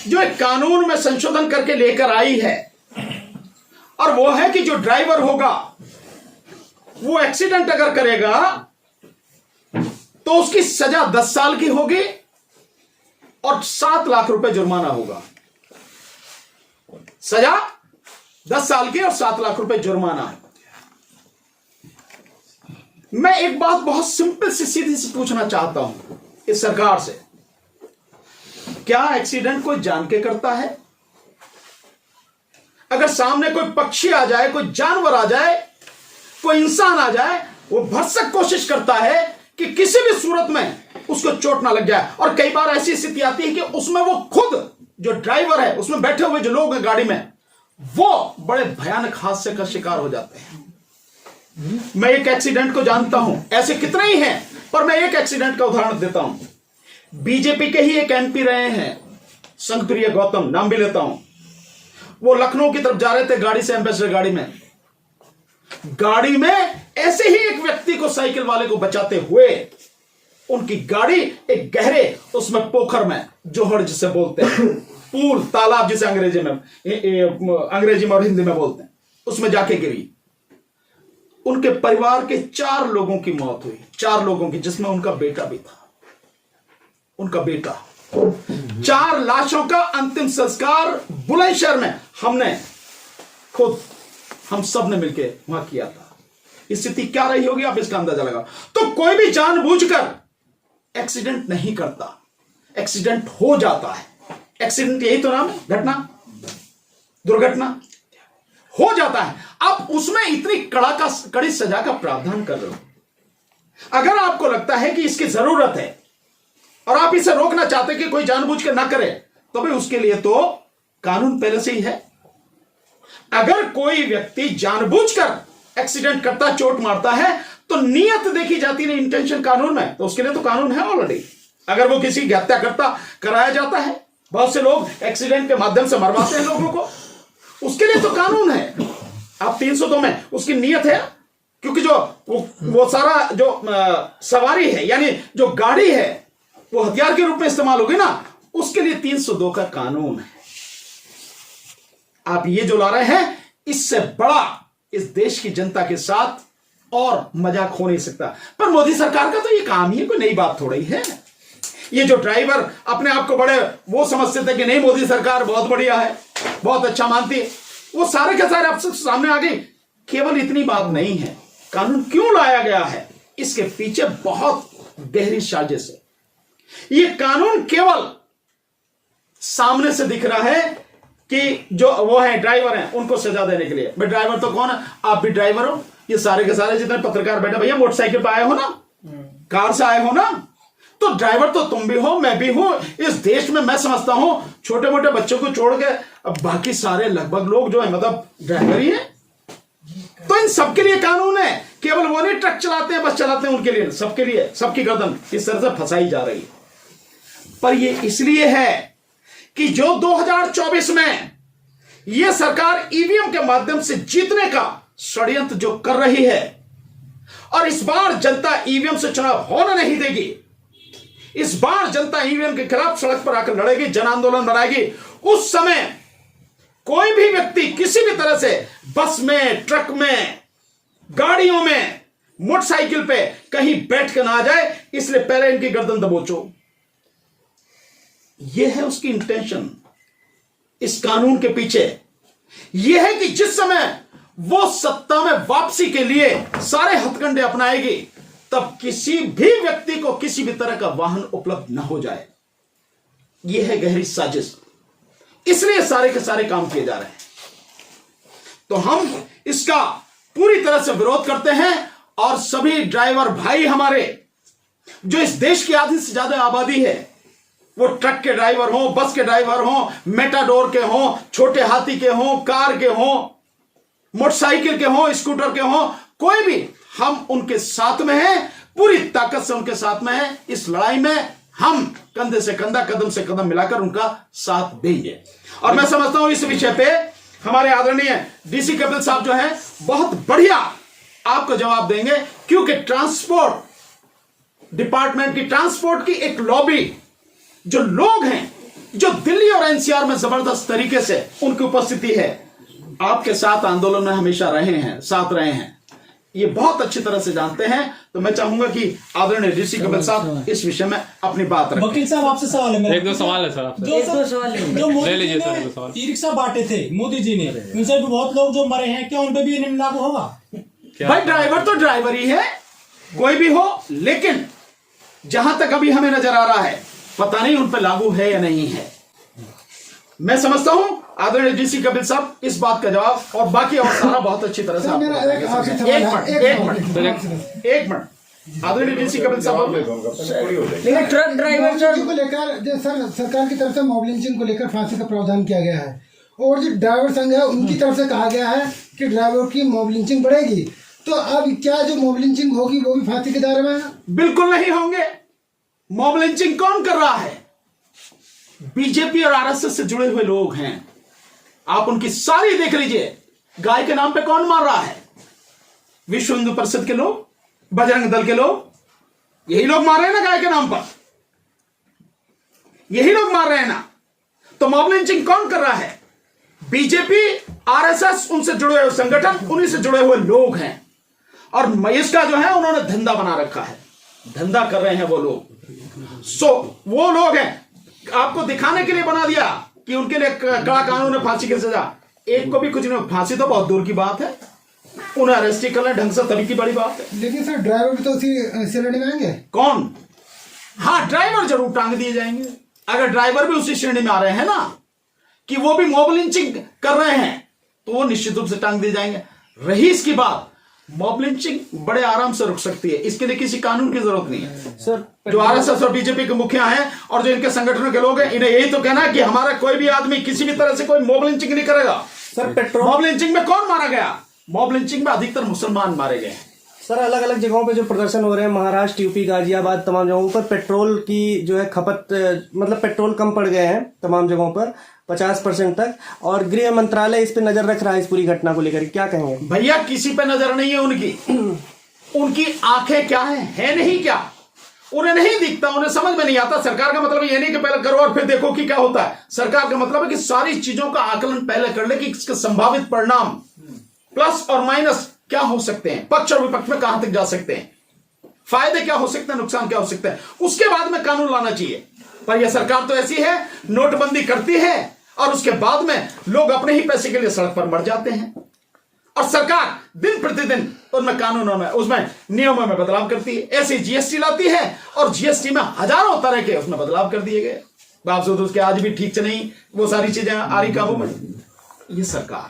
जो एक कानून में संशोधन करके लेकर आई है, और वो है कि जो ड्राइवर होगा वो एक्सीडेंट अगर करेगा तो उसकी सजा 10 साल की होगी और 7 लाख रुपए जुर्माना होगा। सजा 10 साल की और 7 लाख रुपए जुर्माना है। मैं एक बात बहुत सिंपल सी सीधी सी पूछना चाहता हूं इस सरकार से, क्या एक्सीडेंट कोई जान के करता है? अगर सामने कोई पक्षी आ जाए, कोई जानवर आ जाए, कोई इंसान आ जाए, वो भरसक कोशिश करता है कि किसी भी सूरत में उसको चोट ना लग जाए। और कई बार ऐसी स्थिति आती है कि उसमें वो खुद जो ड्राइवर है, उसमें बैठे हुए जो लोग हैं गाड़ी में, वो बड़े भयानक हादसे का शिकार हो जाते हैं। मैं एक एक्सीडेंट को जानता हूं, ऐसे कितने ही हैं, पर मैं एक एक्सीडेंट का उदाहरण देता हूं। बीजेपी के ही एक एमपी रहे हैं, संघप्रिय गौतम, नाम भी लेता हूं। वो लखनऊ की तरफ जा रहे थे गाड़ी से, एम्बेसडर गाड़ी में ऐसे ही एक व्यक्ति को, साइकिल वाले को बचाते हुए उनकी गाड़ी एक गहरे उसमें पोखर में, जोहड़ जिसे बोलते हैं, पूल, तालाब जिसे अंग्रेजी में और हिंदी में बोलते हैं, उसमें जाके गिरी। उनके परिवार के 4 लोगों की मौत हुई, 4 लोगों की, जिसमें उनका बेटा भी था। उनका बेटा, 4 लाशों का अंतिम संस्कार बुलंदशहर में हम सब ने मिलकर वहां किया था। स्थिति क्या रही होगी आप इसका अंदाजा लगाओ। तो कोई भी जानबूझकर एक्सीडेंट नहीं करता, एक्सीडेंट हो जाता है। एक्सीडेंट यही तो नाम है, घटना, दुर्घटना हो जाता है। आप उसमें इतनी कड़ी सजा का प्रावधान कर रहे हो। अगर आपको लगता है कि इसकी जरूरत है और आप इसे रोकना चाहते कि कोई जानबूझ कर ना करे, तो भाई उसके लिए तो कानून पहले से ही है। अगर कोई व्यक्ति जानबूझकर एक्सीडेंट करता, चोट मारता है, तो नियत देखी जाती है, इंटेंशन कानून में, तो उसके लिए तो कानून है ऑलरेडी। अगर वो किसी की हत्या करता, कराया जाता है, बहुत से लोग एक्सीडेंट के माध्यम से मरवाते हैं लोगों को, उसके लिए तो कानून है। आप 302 में उसकी नियत है, क्योंकि जो वो सारा जो सवारी है, यानी जो गाड़ी है, वो हथियार के रूप में इस्तेमाल होगी ना, उसके लिए 302 का कानून है। आप ये जो ला रहे हैं, इससे बड़ा इस देश की जनता के साथ और मजाक हो नहीं सकता। पर मोदी सरकार का तो ये काम ही है, कोई नई बात थोड़ी है। ये जो ड्राइवर अपने आप को बड़े वो समझते थे कि नहीं, मोदी सरकार बहुत बढ़िया है, बहुत अच्छा मानती है, वो सारे के सारे अब सामने आ गई। केवल इतनी बात नहीं है, कानून क्यों लाया गया है, इसके पीछे बहुत गहरी साजिश है। ये कानून केवल सामने से दिख रहा है कि जो वो है ड्राइवर हैं, उनको सजा देने के लिए। भाई ड्राइवर तो कौन है? आप भी ड्राइवर हो, ये सारे के सारे जितने पत्रकार बैठे, भैया मोटरसाइकिल पे आए हो ना, कार से आए हो ना, तो ड्राइवर तो तुम भी हो, मैं भी हूं। इस देश में मैं समझता हूं छोटे मोटे बच्चों को छोड़ के अब बाकी सारे लगभग लोग जो है मतलब ड्राइवर ही है। तो इन सबके लिए कानून है, केवल वो नहीं ट्रक चलाते हैं, बस चलाते हैं, उनके लिए, सबके लिए, सबकी गर्दन इस तरह से फंसाई जा रही है। पर ये इसलिए है कि जो 2024 में यह सरकार ईवीएम के माध्यम से जीतने का षड्यंत्र जो कर रही है, और इस बार जनता ईवीएम से चुनाव होने नहीं देगी। इस बार जनता ईवीएम के खिलाफ सड़क पर आकर लड़ेगी, जन आंदोलन बनाएगी। उस समय कोई भी व्यक्ति किसी भी तरह से बस में, ट्रक में, गाड़ियों में, मोटरसाइकिल पे कहीं बैठ कर ना आ जाए, इसलिए पहले इनकी गर्दन दबोचो। यह है उसकी इंटेंशन इस कानून के पीछे। यह है कि जिस समय वो सत्ता में वापसी के लिए सारे हथकंडे अपनाएगी, तब किसी भी व्यक्ति को किसी भी तरह का वाहन उपलब्ध न हो जाए। यह है गहरी साजिश, इसलिए सारे के सारे काम किए जा रहे हैं। तो हम इसका पूरी तरह से विरोध करते हैं, और सभी ड्राइवर भाई हमारे, जो इस देश की आधी से ज्यादा आबादी है, वो ट्रक के ड्राइवर हों, बस के ड्राइवर हों, मेटाडोर के हों, छोटे हाथी के हों, कार के हों, मोटरसाइकिल के हों, स्कूटर के हों, कोई भी, हम उनके साथ में हैं, पूरी ताकत से उनके साथ में हैं। इस लड़ाई में हम कंधे से कंधा, कदम से कदम मिलाकर उनका साथ देंगे। और मैं समझता हूं इस विषय पे हमारे आदरणीय डीसी कपिल साहब जो है बहुत बढ़िया आपको जवाब देंगे, क्योंकि ट्रांसपोर्ट डिपार्टमेंट की, ट्रांसपोर्ट की एक लॉबी, जो लोग हैं जो दिल्ली और एनसीआर में जबरदस्त तरीके से उनकी उपस्थिति है, आपके साथ आंदोलन में हमेशा रहे हैं, साथ रहे हैं, ये बहुत अच्छी तरह से जानते हैं। तो मैं चाहूंगा कि आदरणीय डीसी कपिल साहब इस विषय में अपनी बात रखें। वकील साहब आपसे सवाल है मेरा। एक दो सवाल है सर आपसे। जो मोदी ले जी लीजिए सर, एक दो ने सवाल। ई रिक्शा बांटे थे, मोदी जी ने, उनसे भी बहुत लोग जो मरे हैं, क्या उन पे भी ये नियम लागू होगा? भाई ड्राइवर तो ड्राइवर ही है, कोई भी हो, लेकिन जहां तक अभी हमें नजर आ रहा है, पता नहीं उन पर लागू है या नहीं है। मैं समझता हूं आदरणीय डीसी कपिल साहब इस बात का जवाब और बाकी और सारा बहुत अच्छी तरह से एक मिनट आदरणीय डीसी कपिल साहब, लेकिन ट्रक ड्राइवर को लेकर जो सर सरकार की तरफ से मॉब लिंचिंग को लेकर फांसी का प्रावधान किया गया है, और जो ड्राइवर संघ है उनकी तरफ से कहा गया है कि ड्राइवर की मॉब लिंचिंग बढ़ेगी। तो अब क्या जो मॉब लिंचिंग होगी वो भी फांसी के दायरे में है? बिल्कुल नहीं होंगे। मॉब लिंचिंग कौन कर रहा है? बीजेपी और आरएसएस से जुड़े हुए लोग हैं। आप उनकी सारी देख लीजिए। गाय के नाम पे कौन मार रहा है? विश्व हिंदू परिषद के लोग, बजरंग दल के लोग, यही लोग मार रहे हैं ना गाय के नाम पर, यही लोग मार रहे हैं ना। तो मॉब लिंचिंग कौन कर रहा है? बीजेपी, आरएसएस, उनसे जुड़े हुए संगठन, उन्हीं से जुड़े हुए लोग हैं। और इसका जो है उन्होंने धंधा बना रखा है, धंधा कर रहे हैं वो लोग। वो लोग हैं, आपको दिखाने के लिए बना दिया कि उनके लिए कड़ा कानून है, फांसी की सजा। एक को भी कुछ नहीं, फांसी तो बहुत दूर की बात है, उन्हें अरेस्ट ही कर लें ढंग से, तभी की बड़ी बात है। लेकिन सर ड्राइवर भी तो उसी श्रेणी में आएंगे। कौन? हाँ, ड्राइवर जरूर टांग दिए जाएंगे। अगर ड्राइवर भी उसी श्रेणी में आ रहे हैं ना कि वो भी मॉब लिंचिंग कर रहे हैं, तो वो निश्चित रूप से टांग दिए जाएंगे। रही इसकी बात, मॉब लिंचिंग बड़े आराम से रुक सकती है, इसके लिए किसी कानून की जरूरत नहीं है। सर जो आरएसएस और बीजेपी के मुखिया हैं और जो इनके संगठनों के लोग हैं, इन्हें यही तो कहना है कि हमारा कोई भी आदमी किसी भी तरह से कोई मॉब लिंचिंग नहीं करेगा। सर पेट्रोल मॉब लिंचिंग में कौन मारा गया? मॉब लिंचिंग में अधिकतर मुसलमान मारे गए। सर अलग अलग जगहों पे जो प्रदर्शन हो रहे हैं, महाराष्ट्र, यूपी, गाजियाबाद, तमाम जगहों पर पेट्रोल की जो है खपत, मतलब पेट्रोल कम पड़ गए हैं तमाम जगहों पर 50% तक, और गृह मंत्रालय इस पे नजर रख रहा है इस पूरी घटना को लेकर, क्या कहेंगे? भैया किसी पे नजर नहीं है उनकी। उनकी आंखें क्या है नहीं क्या, उन्हें नहीं दिखता, उन्हें समझ में नहीं आता। सरकार का मतलब ये नहीं कि पहले करो और फिर देखो कि क्या होता है। सरकार का मतलब है कि सारी चीजों का आकलन पहले कर ले कि इसके संभावित परिणाम प्लस और माइनस क्या हो सकते हैं, पक्ष और विपक्ष में कहां तक जा सकते हैं, फायदे क्या हो सकते हैं, नुकसान क्या हो सकते हैं, उसके बाद में कानून लाना चाहिए। पर यह सरकार तो ऐसी है, नोटबंदी करती है और उसके बाद में लोग अपने ही पैसे के लिए सड़क पर मर जाते हैं। और सरकार दिन प्रतिदिन उनमें कानूनों में, उसमें नियमों में बदलाव करती है। ऐसे जीएसटी लाती है और जीएसटी में हजारों तरह के उसमें बदलाव कर दिए गए, बावजूद उसके आज भी ठीक से नहीं वो सारी चीजें आ रही काबू में। ये सरकार